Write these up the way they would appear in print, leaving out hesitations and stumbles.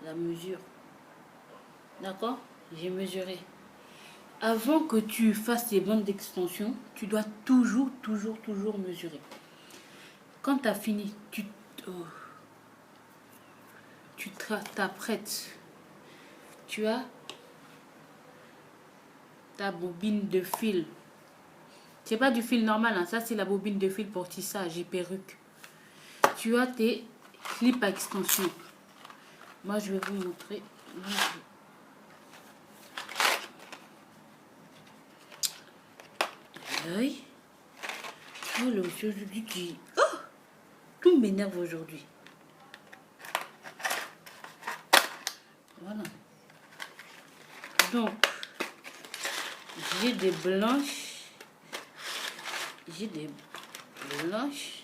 la mesure. D'accord? J'ai mesuré. Avant que tu fasses tes bandes d'extension, tu dois toujours mesurer. Quand tu as fini, tu t'apprêtes. Tu as ta bobine de fil. C'est pas du fil normal, hein. Ça c'est la bobine de fil pour tissage et perruque. Tu as tes clips à extension. Moi je vais vous montrer. Aïe. Oh là, aujourd'hui qui... Oh, tout m'énerve aujourd'hui. Voilà. Donc, j'ai des blanches. J'ai des blanches.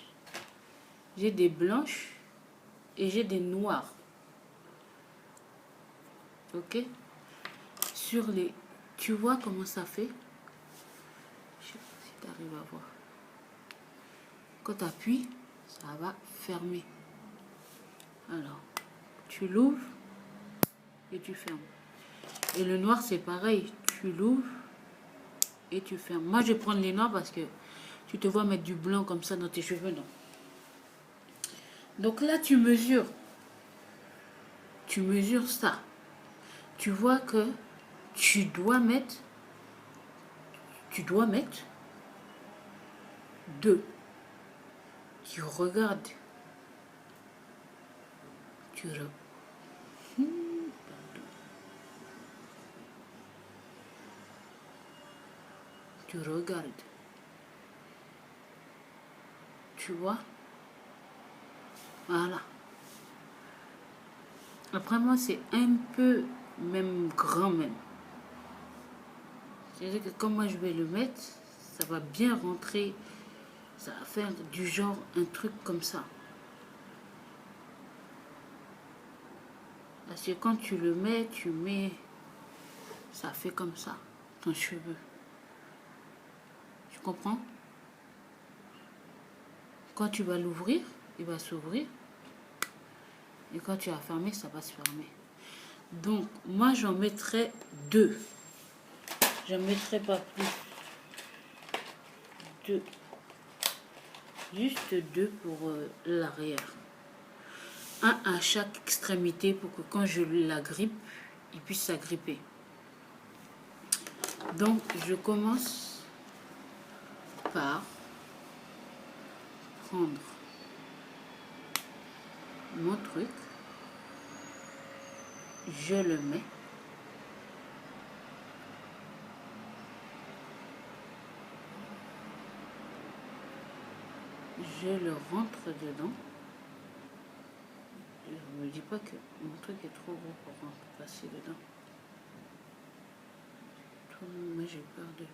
J'ai des blanches. Et j'ai des noirs. Ok? Sur les... Tu vois comment ça fait? Je sais pas si tu arrives à voir. Quand tu appuies, ça va fermer. Alors, tu l'ouvres et tu fermes. Et le noir, c'est pareil. Tu l'ouvres et tu fermes. Moi, je vais prendre les noirs parce que tu te vois mettre du blanc comme ça dans tes cheveux, non? Donc là, tu mesures. Tu mesures ça. Tu vois que tu dois mettre 2. Tu regardes. Tu regardes. Tu vois? Voilà. Après moi, c'est un peu même grand même. C'est-à-dire que comme moi je vais le mettre, ça va bien rentrer. Ça va faire du genre un truc comme ça. Parce que quand tu le mets, ça fait comme ça, ton cheveu. Tu comprends? Quand tu vas l'ouvrir, il va s'ouvrir. Et quand tu vas fermer, ça va se fermer. Donc, moi, j'en mettrai 2. J'en mettrai pas plus. 2. Juste 2 pour l'arrière. Un à chaque extrémité pour que quand je la grippe, il puisse s'agripper. Donc, je commence par prendre mon truc. Je le mets. Je le rentre dedans. Je ne me dis pas que mon truc est trop gros pour passer dedans. Moi j'ai peur de...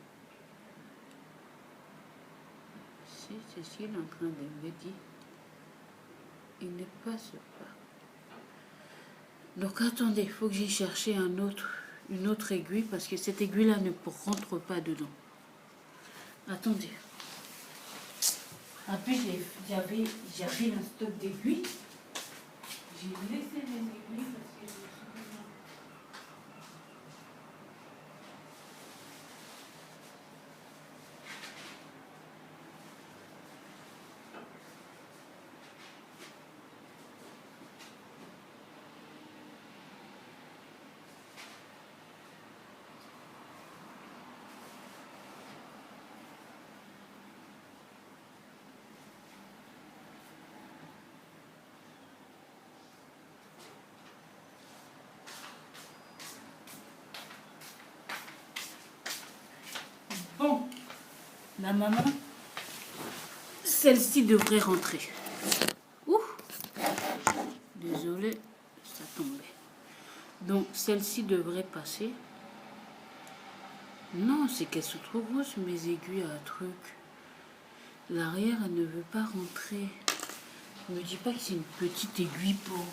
Si Cécile est en train de me dire, il ne passe pas. Donc attendez, il faut que j'aille chercher une autre aiguille parce que cette aiguille-là ne rentre pas dedans. Attendez. Après j'avais un stock d'aiguilles. J'ai laissé les aiguilles parce que je me souviens. Bon, la maman, celle-ci devrait rentrer. Ouh, désolée, ça tombait. Donc, celle-ci devrait passer. Non, c'est qu'elles sont trop grosses, mes aiguilles à truc. L'arrière, elle ne veut pas rentrer. Ne me dis pas que c'est une petite aiguille pour...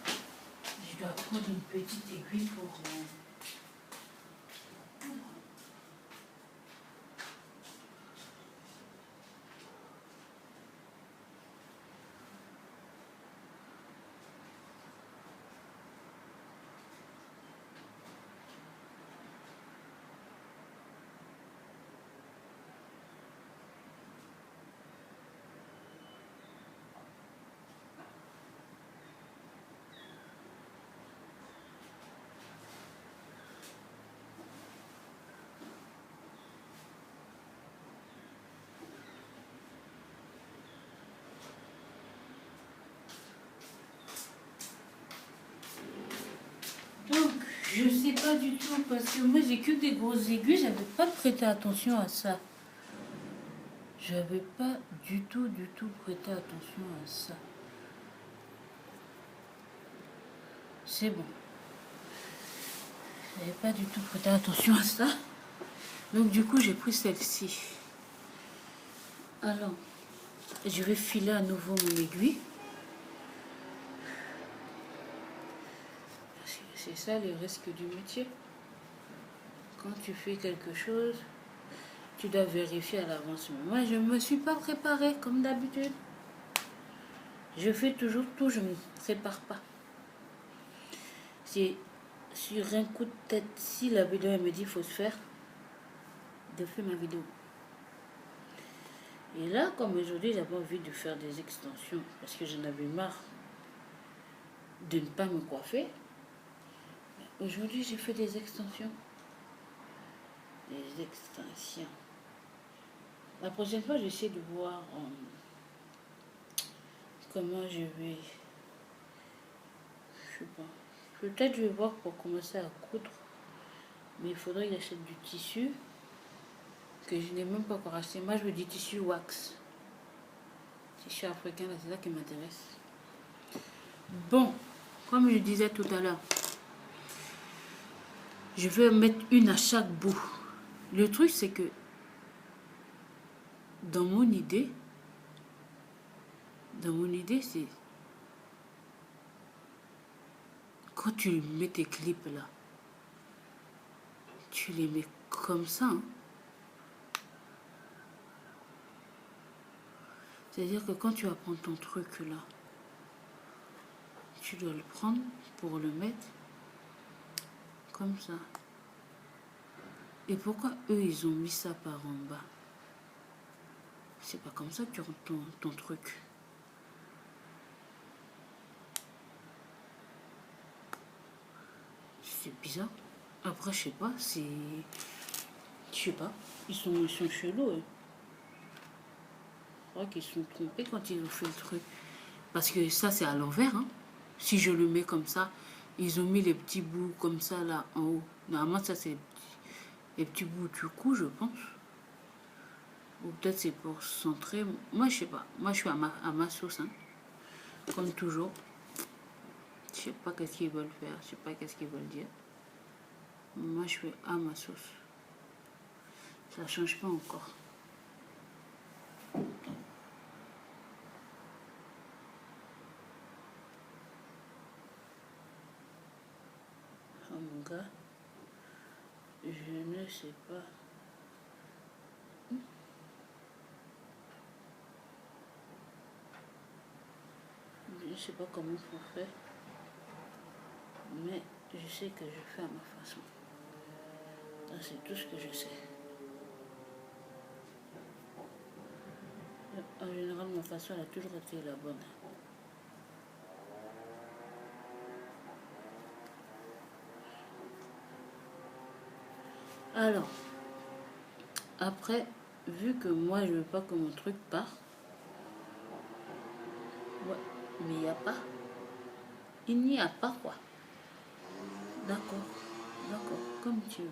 Je dois prendre une petite aiguille pour... Je sais pas du tout, parce que moi j'ai que des grosses aiguilles, j'avais pas prêté attention à ça. J'avais pas du tout prêté attention à ça. C'est bon. J'avais pas du tout prêté attention à ça. Donc du coup j'ai pris celle-ci. Alors, je vais filer à nouveau mon aiguille. C'est ça le risque du métier. Quand tu fais quelque chose, tu dois vérifier à l'avance. Moi, je ne me suis pas préparée comme d'habitude. Je fais toujours tout, je ne me prépare pas. C'est sur un coup de tête, si la vidéo elle me dit qu'il faut se faire, de faire ma vidéo. Et là, comme aujourd'hui, j'avais envie de faire des extensions parce que j'en avais marre de ne pas me coiffer. Aujourd'hui, j'ai fait des extensions. Des extensions. La prochaine fois, j'essaie de voir comment je vais. Je sais pas. Peut-être je vais voir pour commencer à coudre. Mais il faudrait que j'achète du tissu que je n'ai même pas encore acheté. Moi, je veux du tissu wax. Tissu africain, c'est ça qui m'intéresse. Bon, comme je disais tout à l'heure, je vais mettre une à chaque bout. Le truc, c'est que dans mon idée, c'est quand tu mets tes clips là, tu les mets comme ça. Hein. C'est-à-dire que quand tu vas prendre ton truc là, tu dois le prendre pour le mettre comme ça. Et pourquoi eux, ils ont mis ça par en bas? C'est pas comme ça que tu rentres ton truc. C'est bizarre. Après, je sais pas, c'est... Je sais pas. Ils sont chelous, eux. Je crois qu'ils se sont trompés quand ils ont fait le truc. Parce que ça, c'est à l'envers. Hein. Si je le mets comme ça, ils ont mis les petits bouts comme ça, là, en haut. Normalement, ça, c'est les petits bouts du cou, je pense. Ou peut-être c'est pour centrer. Moi, je sais pas. Moi, je suis à ma sauce. Hein. Comme toujours. Je sais pas qu'est-ce qu'ils veulent faire. Je sais pas qu'est-ce qu'ils veulent dire. Moi, je fais à ma sauce. Ça change pas encore. Oh mon gars, je ne sais pas. Je ne sais pas comment il faut faire. Mais je sais que je fais à ma façon. C'est tout ce que je sais. En général, ma façon elle a toujours été la bonne. Alors, après, vu que moi je veux pas que mon truc parte, ouais, mais il n'y a pas. Il n'y a pas quoi. D'accord, d'accord, comme tu veux.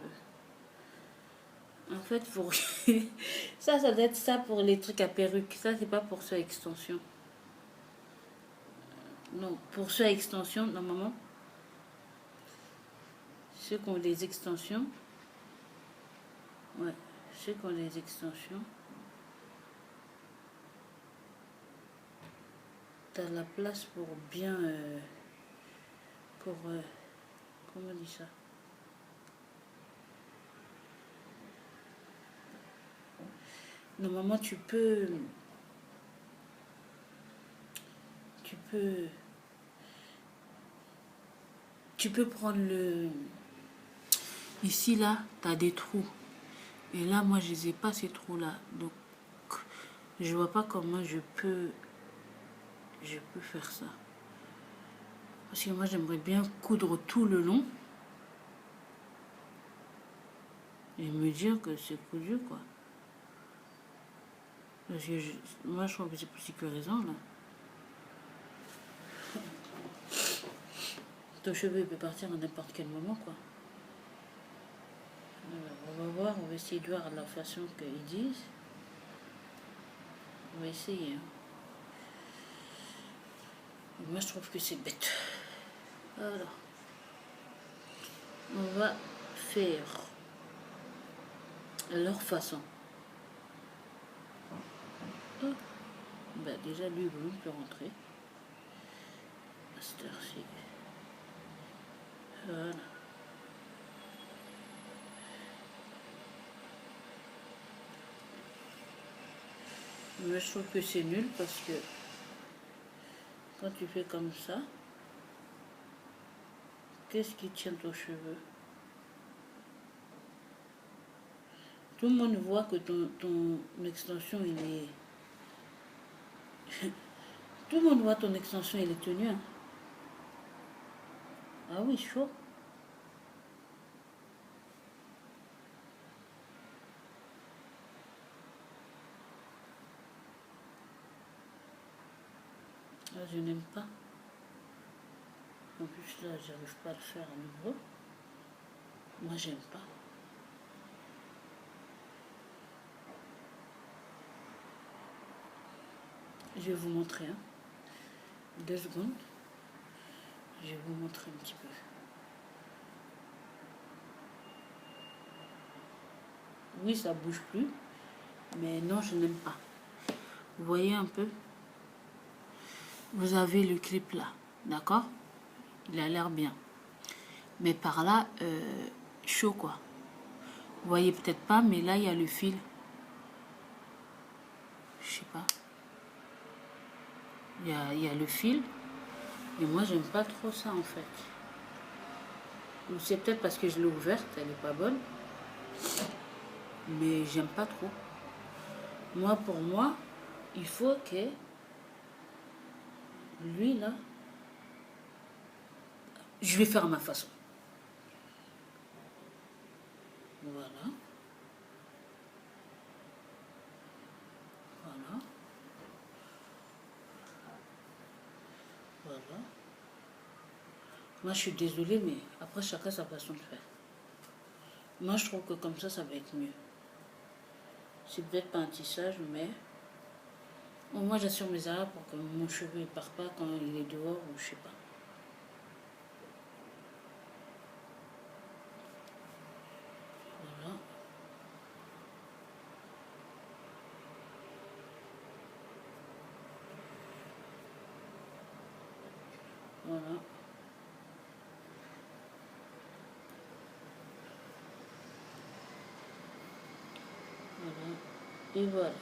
En fait, pour ça doit être ça pour les trucs à perruque. Ça, c'est pas pour ceux à extension. Non, pour ceux à extension, normalement, ceux qui ont des extensions, ouais, ceux qui ont des extensions, t'as la place pour bien, comment on dit ça? Normalement, tu peux prendre le... Ici, là, tu as des trous. Et là, moi, je les ai pas, ces trous-là. Donc, je vois pas comment je peux faire ça. Parce que moi, j'aimerais bien coudre tout le long. Et me dire que c'est cousu, quoi. Parce que moi, je trouve que c'est plus sécurisant, là. ton cheveu peut partir à n'importe quel moment, quoi. Alors, on va voir, on va essayer de voir la façon qu'ils disent. On va essayer. Hein. Moi, je trouve que c'est bête. Alors, on va faire leur façon. Oh. Bah, déjà, lui, vous peut rentrer. À cette heure-ci. Voilà. Mais je trouve que c'est nul parce que quand tu fais comme ça, qu'est-ce qui tient ton cheveu? Tout le monde voit que ton extension, il est... Tout le monde voit ton extension, il est tenu. Hein. Ah oui, chaud. Là, je n'aime pas. En plus, là, j'arrive pas à le faire à nouveau. Moi, j'aime pas. Je vais vous montrer. Hein. 2 secondes. Je vais vous montrer un petit peu. Oui, ça bouge plus. Mais non, je n'aime pas. Vous voyez un peu? Vous avez le clip là. D'accord? Il a l'air bien. Mais par là, chaud quoi. Vous voyez peut-être pas, mais là, il y a le fil. Je sais pas. Il y a le fil. Et moi, j'aime pas trop ça en fait. C'est peut-être parce que je l'ai ouverte, elle est pas bonne. Mais j'aime pas trop. Moi, pour moi, il faut que lui là, je vais faire ma façon. Voilà. Voilà. Voilà. Moi, je suis désolée, mais après, chacun sa façon de faire. Moi, je trouve que comme ça va être mieux. C'est peut-être pas un tissage, mais... Bon, moi, j'assure mes arrêts pour que mon cheveu ne part pas quand il est dehors ou je sais pas. Voilà. Voilà. Voilà. Et voilà.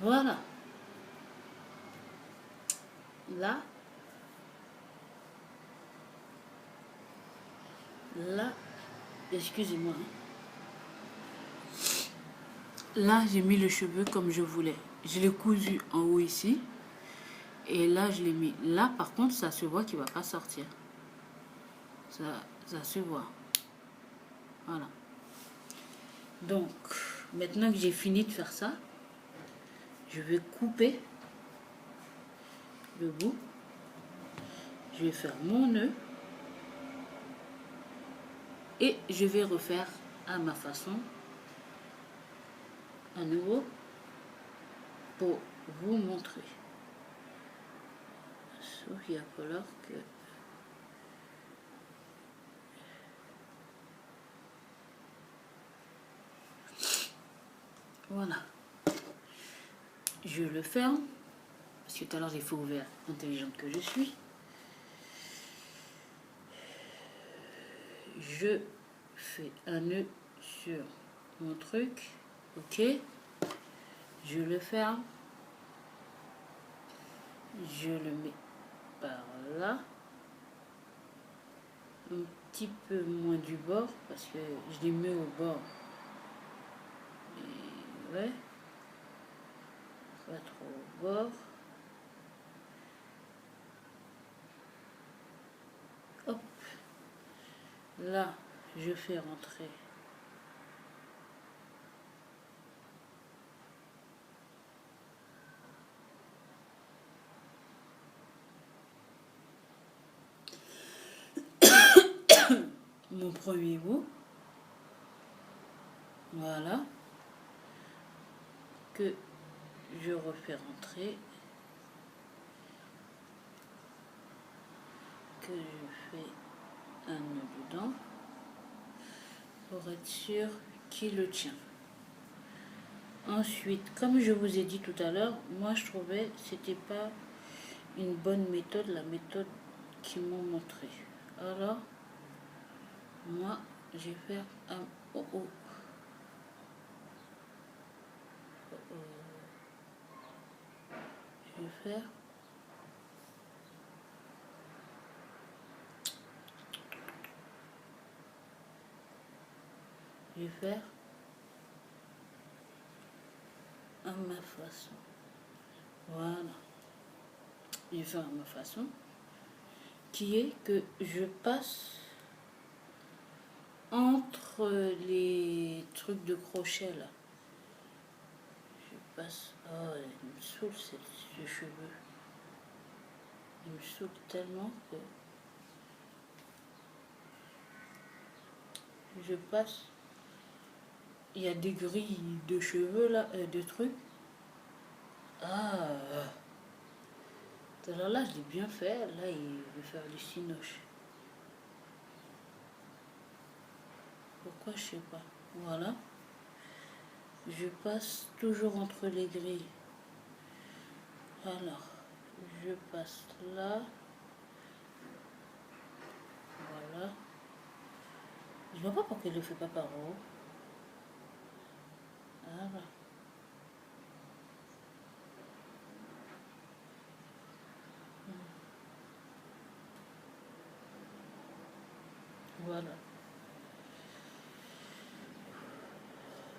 Voilà. Là, excusez-moi. Là, j'ai mis le cheveu comme je voulais. Je l'ai cousu en haut ici. Et là, je l'ai mis. Là, par contre, ça se voit qu'il ne va pas sortir. Ça se voit. Voilà. Donc, maintenant que j'ai fini de faire ça, je vais couper le bout. Je vais faire mon nœud. Et je vais refaire à ma façon à nouveau pour vous montrer. Sauf qu'il va falloir que... Voilà. Je le ferme. Parce que tout à l'heure j'ai fait ouvert, intelligente que je suis. Je fais un nœud sur mon truc. Ok. Je le ferme. Je le mets par là. Un petit peu moins du bord parce que je l'ai mis au bord. Et ouais. Pas trop au bord. Hop. Là, je fais rentrer. premier bout, voilà, que je refais rentrer, que je fais un nœud dedans pour être sûr qu'il le tient. Ensuite, comme je vous ai dit tout à l'heure, moi je trouvais que c'était pas une bonne méthode, la méthode qu'ils m'ont montré. Alors, moi, je vais faire un je vais faire à ma façon. Voilà. Je vais faire à ma façon, qui est que je passe entre les trucs de crochet là. Je passe. Oh, il me saoule ce cheveu. Il me saoule tellement que je passe. Il y a des grilles de cheveux là, de trucs. Ah. Alors là, je l'ai bien fait. Là, il veut faire du cinoche. Pourquoi, je sais pas. Voilà. Je passe toujours entre les grilles. Alors, je passe là. Voilà. Je vois pas pourquoi il ne le fait pas par haut. Voilà. Voilà.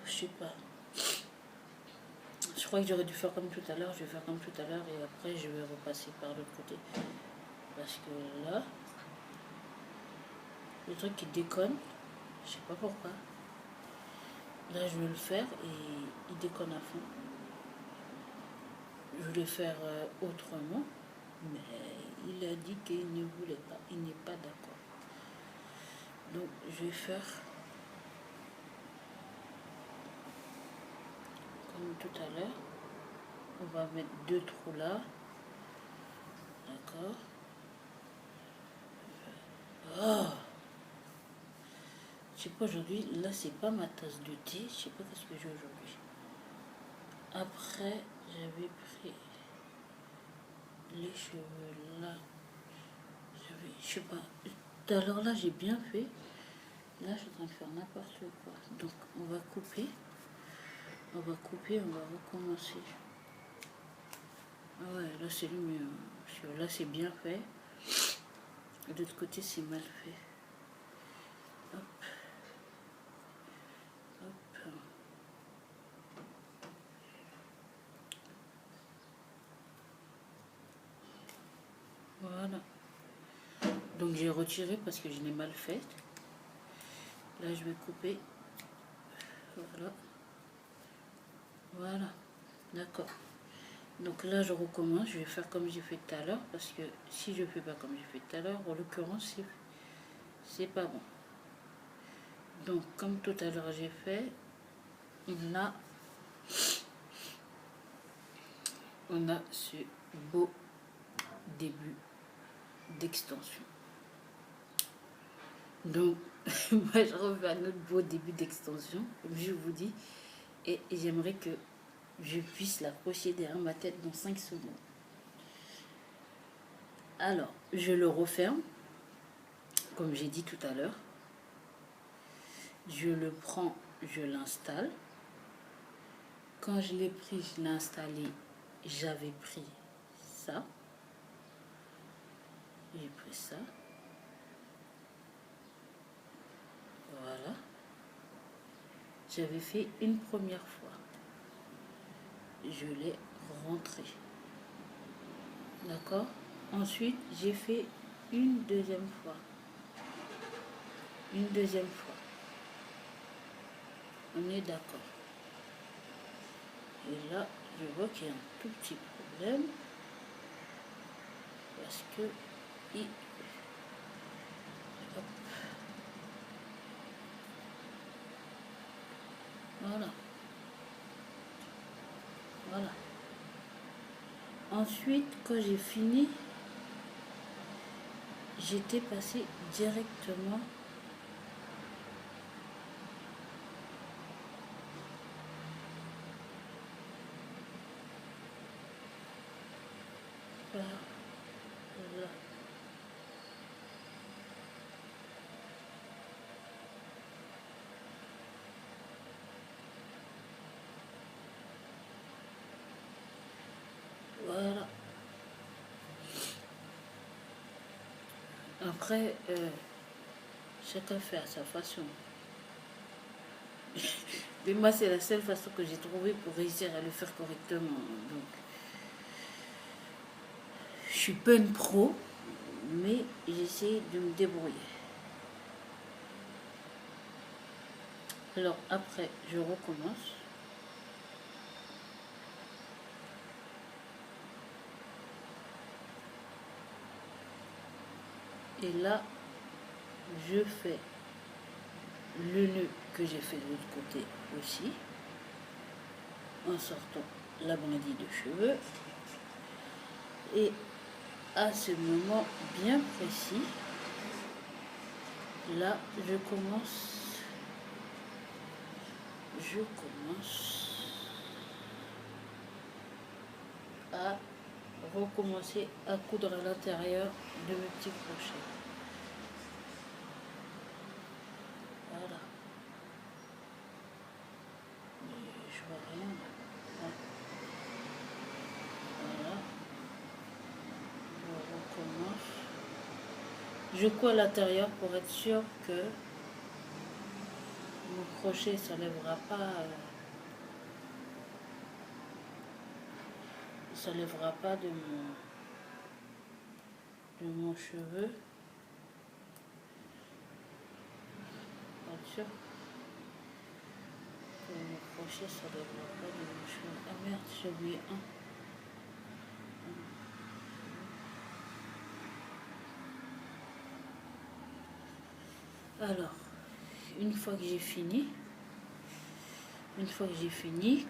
Je sais pas. Je crois que j'aurais dû faire comme tout à l'heure. Je vais faire comme tout à l'heure et après je vais repasser par l'autre côté. Parce que là, le truc qui déconne, je sais pas pourquoi. Là, je vais le faire et il déconne à fond. Je voulais faire autrement, mais il a dit qu'il ne voulait pas. Il n'est pas d'accord. Donc, je vais faire comme tout à l'heure. On va mettre 2 trous là. D'accord. Oh, je sais pas aujourd'hui. Là, c'est pas ma tasse de thé. Je sais pas ce que j'ai aujourd'hui. Après, j'avais pris les cheveux là. Je sais pas. Alors là, j'ai bien fait. Là, je suis en train de faire n'importe quoi. Donc, on va couper. On va couper, on va recommencer. Ah ouais, là, c'est le mieux. Parce que là, c'est bien fait. De l'autre côté, c'est mal fait. Hop. Hop. Voilà. Donc, j'ai retiré parce que je l'ai mal fait. Là, je vais couper. Voilà. Voilà. D'accord. Donc là, je recommence. Je vais faire comme j'ai fait tout à l'heure. Parce que si je ne fais pas comme j'ai fait tout à l'heure, en l'occurrence, c'est pas bon. Donc, comme tout à l'heure, j'ai fait, on a ce beau début d'extension. Donc, moi, je refais un autre beau début d'extension, comme je vous dis, et j'aimerais que je puisse l'accrocher derrière ma tête dans 5 secondes. Alors, je le referme, comme j'ai dit tout à l'heure. Je le prends, je l'installe. Quand je l'ai pris, je l'ai installé, j'avais pris ça. J'ai pris ça. Voilà. J'avais fait une première fois. Je l'ai rentré. D'accord? Ensuite, j'ai fait une deuxième fois. Une deuxième fois. On est d'accord. Et là, je vois qu'il y a un tout petit problème. Parce que hop, Ensuite, quand j'ai fini, j'étais passée directement par là. Voilà. Après, chacun fait à sa façon. Mais moi, c'est la seule façon que j'ai trouvée pour réussir à le faire correctement. Donc, je suis pas une pro, mais j'essaie de me débrouiller. Alors après, je recommence. Et là, je fais le nœud que j'ai fait de l'autre côté aussi, en sortant la brindille de cheveux. Et à ce moment bien précis, là, je commence à recommencer à coudre à l'intérieur de mes petits crochets. Voilà. Je vois rien. Voilà. Je recommence. Je coud à l'intérieur pour être sûr que mon crochet ne s'enlèvera pas. Ça ne lèvera pas de mon cheveu. Bien sûr que mon crochet ne s'enlèvera pas de mon cheveu. Ah merde, j'ai oublié un. Alors, une fois que j'ai fini,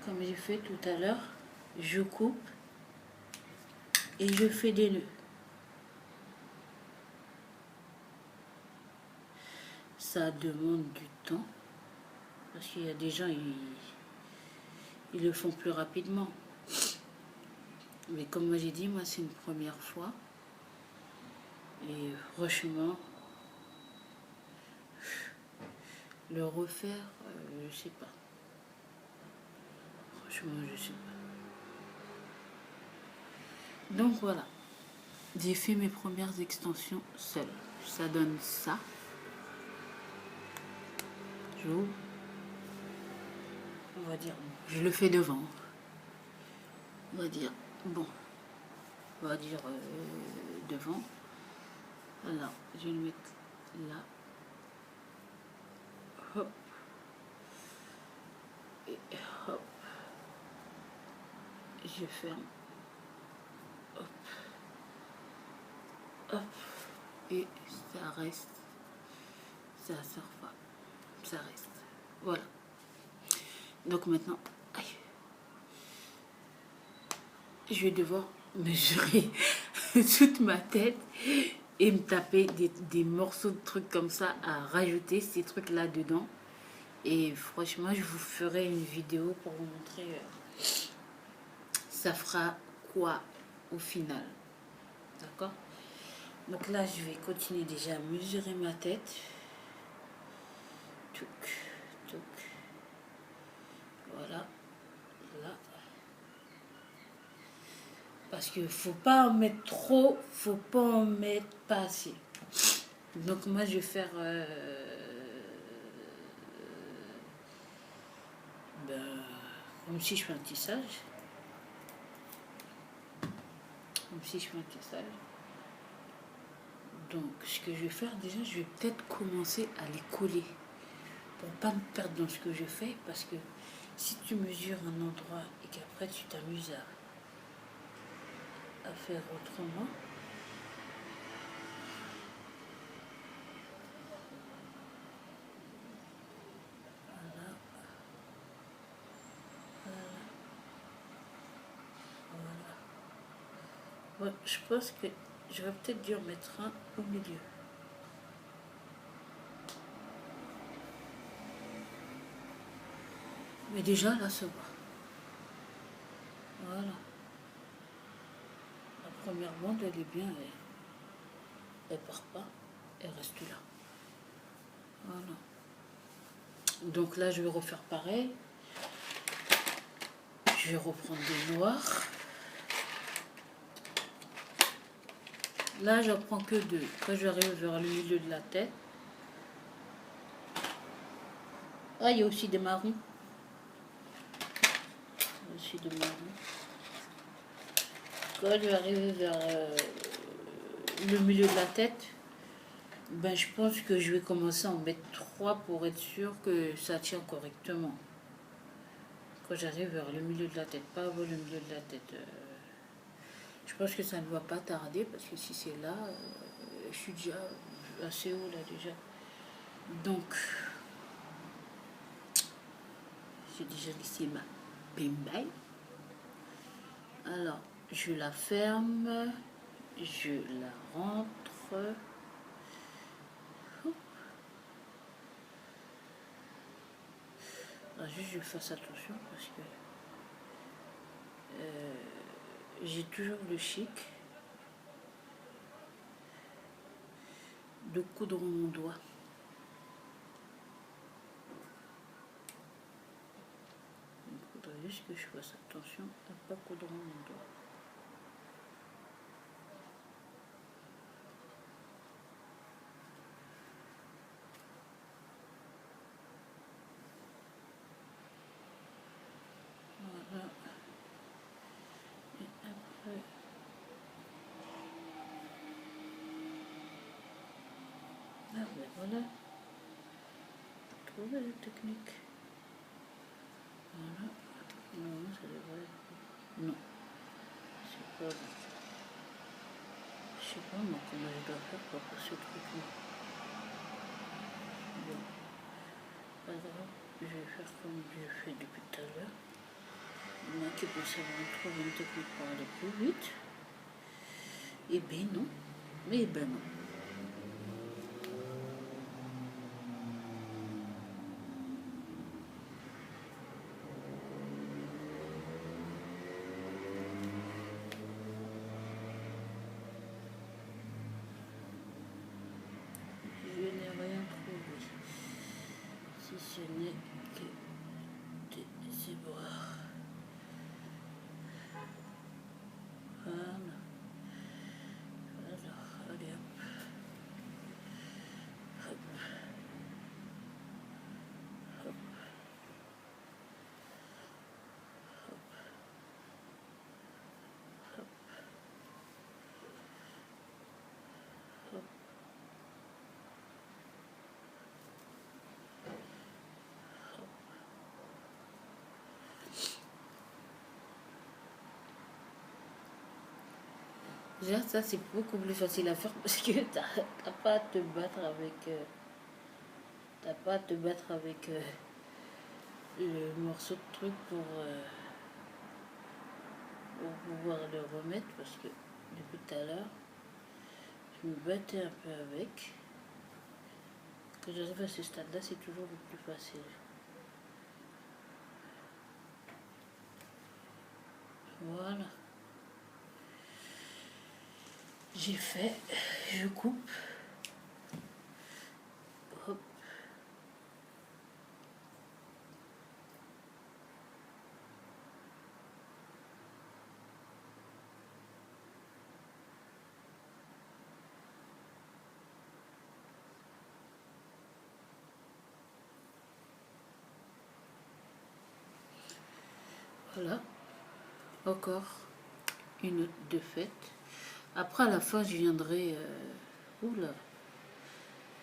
comme j'ai fait tout à l'heure, je coupe et je fais des nœuds. Ça demande du temps parce qu'il y a des gens, ils le font plus rapidement. Mais comme moi j'ai dit, moi c'est une première fois. Et franchement, le refaire, je sais pas. Franchement, je sais pas. Donc voilà, j'ai fait mes premières extensions seule. Ça donne ça. J'ouvre. On va dire, je le fais devant. On va dire, bon, on va dire devant. Alors, je vais le mettre là. Hop. Et hop. Je ferme. Hop. Hop. Et ça reste. Ça sort pas. Ça reste. Voilà. Donc maintenant, aïe, je vais devoir mesurer toute ma tête et me taper des morceaux de trucs comme ça à rajouter ces trucs là dedans. Et franchement, je vous ferai une vidéo pour vous montrer ça fera quoi au final. D'accord? Donc là, je vais continuer déjà à mesurer ma tête. Touc, touc. Voilà. Là. Parce qu'il ne faut pas en mettre trop, faut pas en mettre pas assez. Donc moi, je vais faire... comme si je fais un tissage. Comme si je fais un tissage. Donc, ce que je vais faire, déjà, je vais peut-être commencer à les coller. Pour pas me perdre dans ce que je fais. Parce que si tu mesures un endroit et qu'après tu t'amuses à faire autrement, voilà, voilà, voilà, je pense que j'aurais peut-être dû en mettre un au milieu. Mais déjà, là, ça va. Voilà. La première bande, elle est bien. Elle part pas. Elle reste là. Voilà. Donc là, je vais refaire pareil. Je vais reprendre des noirs. Là, j'en prends que 2. Quand j'arrive vers le milieu de la tête. Ah, il y a aussi des marrons. Il y a aussi des marrons. Quand je vais arriver vers le milieu de la tête, ben, je pense que je vais commencer à en mettre 3 pour être sûr que ça tient correctement. Quand j'arrive vers le milieu de la tête, pas avant le milieu de la tête. Je pense que ça ne va pas tarder parce que si c'est là, je suis déjà assez haut là déjà. Donc, j'ai déjà laissé ma pimbaille. Alors, je la ferme, je la rentre. Alors, juste je fasse attention parce que j'ai toujours le chic de coudre mon doigt. Il faudrait juste que je fasse attention à ne pas coudre mon doigt. Voilà. Et après, ah ben voilà. Trouver la technique. Voilà. Non, ça devrait être... Non. C'est pas... Je sais pas moi comment je dois faire pour faire ce truc-là. Bon. Pas grave. Je vais faire comme j'ai fait depuis tout à l'heure. Il y en a qui pensent avoir trouvé une technique pour aller plus vite. Eh ben non. Mais eh ben non. Je n'ai rien trouvé. Si ce n'est que des ivoires. Voilà. Alors, allez hop. Hop. Hop. Hop. Hop. Déjà, ça c'est beaucoup plus facile à faire parce que t'as pas à te battre avec. T'as pas à te battre avec le morceau de truc pour pouvoir le remettre parce que depuis tout à l'heure, je me battais un peu avec. Quand j'arrive à ce stade-là, c'est toujours le plus facile. Voilà. J'ai fait, je coupe. Hop. Voilà. Encore une autre de faite. Après, à la fin, je viendrai... oula.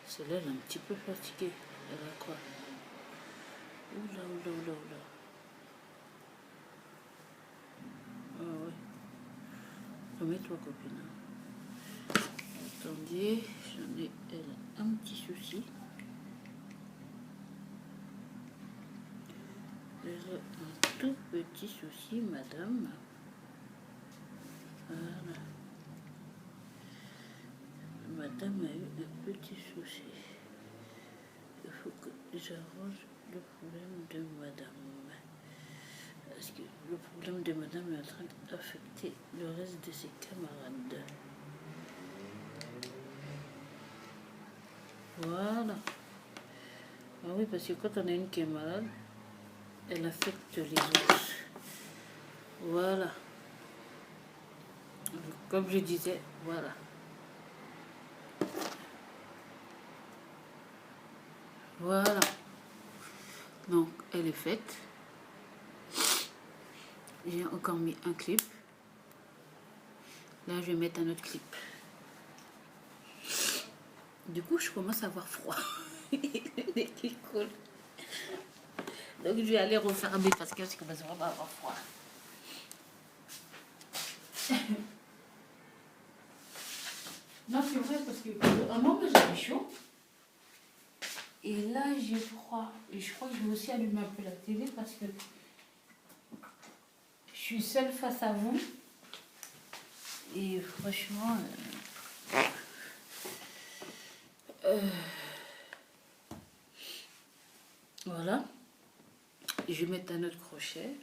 Celle-là, elle est un petit peu fatiguée. Elle a quoi? Oula, oula, oula, oula. Ah ouais. Remets-toi, copine. Attendez, j'en ai un petit souci. J'ai un tout petit souci, madame. Voilà. madame a eu un petit souci. Il faut que j'arrange le problème de madame. Parce que le problème de madame est en train d'affecter le reste de ses camarades. Voilà. Ah oui, parce que quand on a une qui est malade, elle affecte les autres. Voilà. Comme je disais, voilà. Voilà. Donc, elle est faite. J'ai encore mis un clip. Là, je vais mettre un autre clip. Du coup, je commence à avoir froid. Le nez qui coule. Donc, je vais aller refermer parce que je commence vraiment à avoir froid. Non, c'est vrai parce que à un moment, j'avais chaud. Et là, j'ai froid. Et je crois que je vais aussi allumer un peu la télé parce que je suis seule face à vous. Et franchement... voilà. Je vais mettre un autre crochet.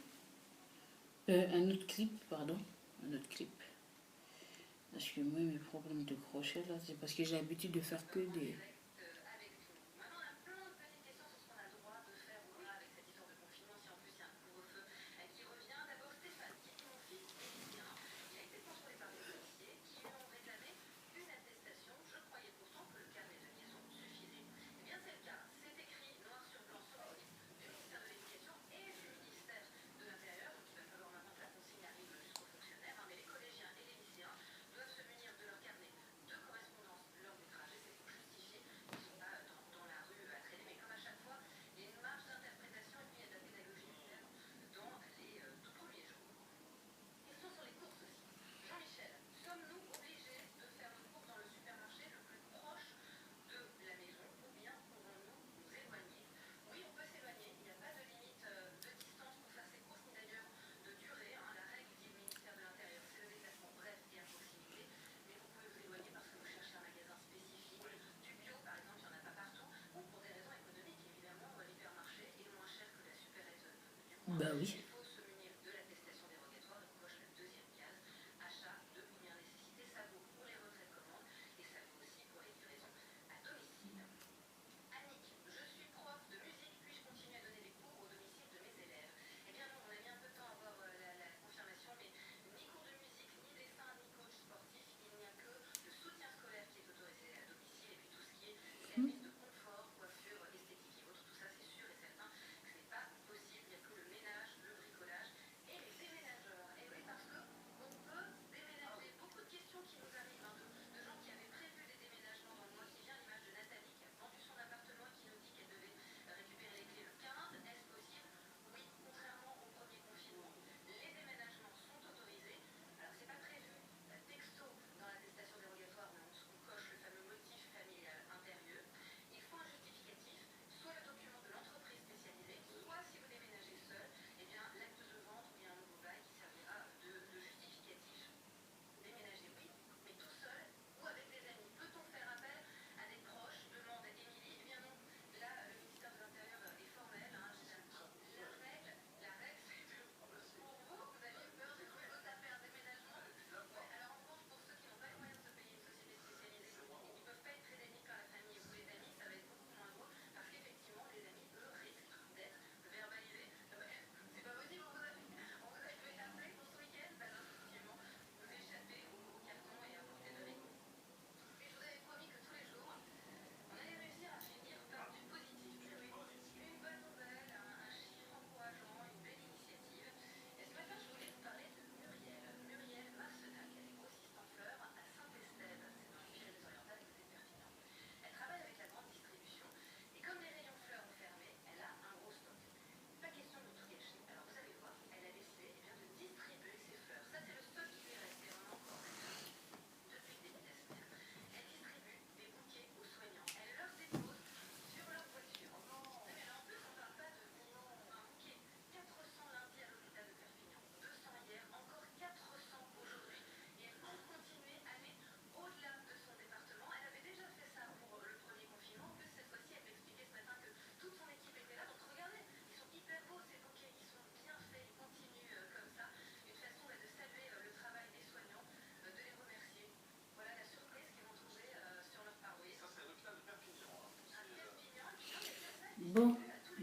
Un autre clip, pardon. Un autre clip. Parce que moi, mes problèmes de crochet, là, c'est parce que j'ai l'habitude de faire que des... Bah oui.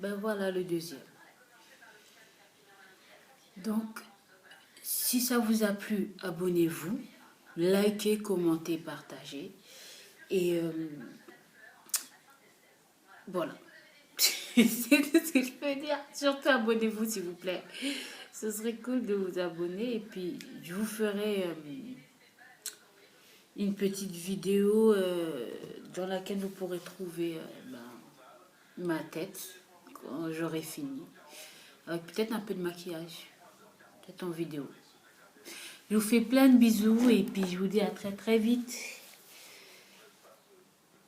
Ben voilà le deuxième. Donc, si ça vous a plu, abonnez-vous, likez, commentez, partagez. Et voilà. C'est tout ce que je peux dire. Surtout abonnez-vous s'il vous plaît. Ce serait cool de vous abonner. Et puis, je vous ferai une petite vidéo dans laquelle vous pourrez trouver ma tête quand j'aurai fini. Avec peut-être un peu de maquillage. Peut-être en vidéo. Je vous fais plein de bisous et puis je vous dis à très très vite.